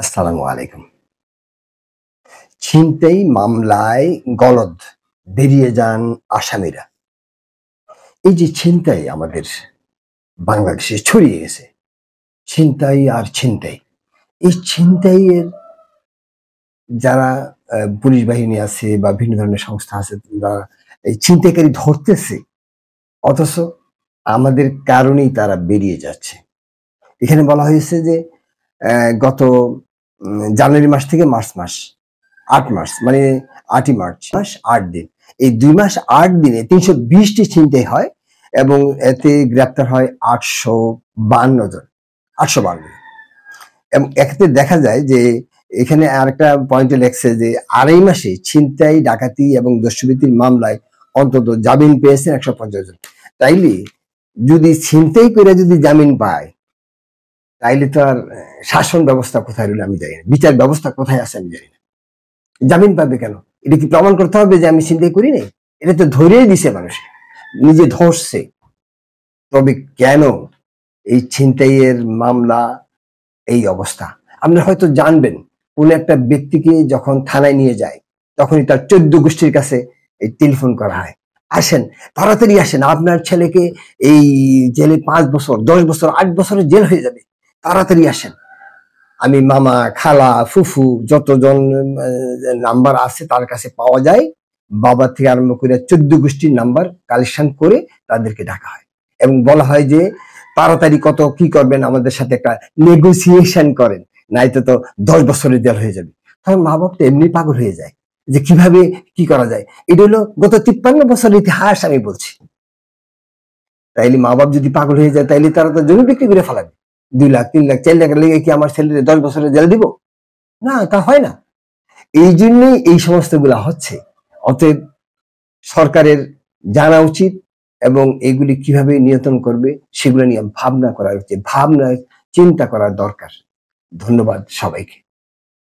আসসালামু আলাইকুম। ছিনতাই মামলায় গলদ বেরিয়ে যান আসামিরা। এই যে ছিনতাই আমাদের বাংলাদেশে ছড়িয়ে গেছে, ছিনতাই আর ছিনতাই। এই ছিনতাইয়ের যারা পুলিশ বাহিনী আছে বা ভিন্ন ধরনের সংস্থা আছে, তারা এই ছিনতাইকারী ধরতেছে, অথচ আমাদের কারণেই তারা বেরিয়ে যাচ্ছে। এখানে বলা হয়েছে যে গত জানুয়ারি মাস থেকে মার্চ মাস, ৮ মার্চ মানে ৮ই মার্চ মাস ৮ দিন। এই ২ মাস ৮ দিনে ৩২০টি ছিনতাই হয় এবং এতে গ্রেপ্তার হয় ৮৫২ জন। ৮৫২ এবং এক্ষেত্রে দেখা যায় যে এখানে আরেকটা পয়েন্টে লেখছে যে ২.৫ মাসে ছিনতাই, ডাকাতি এবং দস্যুবৃত্তির মামলায় অন্তত জামিন পেয়েছেন ১৫০ জন। তাইলে যদি ছিনতাই করে যদি জামিন পায়, তাইলে তো আর শাসন ব্যবস্থা কোথায় রইল আমি জানি না, বিচার ব্যবস্থা কোথায় আছে আমি জানি না। জামিন পাবে কেন? এটা কি প্রমাণ করতে হবে যে আমি ছিনতাই করি নাই? এটা তো ধরেই দিছে মানুষ, নিজে ধরছে। তবে কেন এই ছিনতাইয়ের মামলা এই অবস্থা? আপনি হয়তো জানবেন, কোন একটা ব্যক্তিকে যখন থানায় নিয়ে যায়, তখনই তার ১৪ গোষ্ঠীর কাছে এই টেলিফোন করা হয়, আসেন, তাড়াতাড়ি আসেন, আপনার ছেলেকে এই জেলে ৫ বছর, ১০ বছর, ৮ বছরের জেল হয়ে যাবে, তাড়াতাড়ি আসেন। আমি মামা, খালা, ফুফু যতজন নাম্বার আছে তার কাছে পাওয়া যায়, বাবা থেকে আরম্ভ করে ১৪ গোষ্ঠীর নাম্বার কালেকশন করে তাদেরকে ডাকা হয় এবং বলা হয় যে তাড়াতাড়ি কত কি করবেন, আমাদের সাথে একটা নেগোসিয়েশন করেন, নাইতো তো ১০ বছরের জেল হয়ে যাবে। তখন মা বাপ তো এমনি পাগল হয়ে যায় যে কিভাবে কি করা যায়। এটা হলো গত ৫৩ বছরের ইতিহাস আমি বলছি। তাইলে মা বাপ যদি পাগল হয়ে যায়, তাইলে তারা তো জমি বিক্রি করে ফেলাবে। ২ লাখ, ৩ লাখ, ৪ লাখ লেগে কি আমার ছেলের ১০ বছরের জেল দিব? না, তা হয় না। এই জন্যই এই সমস্ত গুলা হচ্ছে। অতএব সরকারের জানা উচিত এবং এগুলি কিভাবে নিয়ন্ত্রণ করবে সেগুলো নিয়ে ভাবনা করা উচিত, চিন্তা করা দরকার। ধন্যবাদ সবাইকে।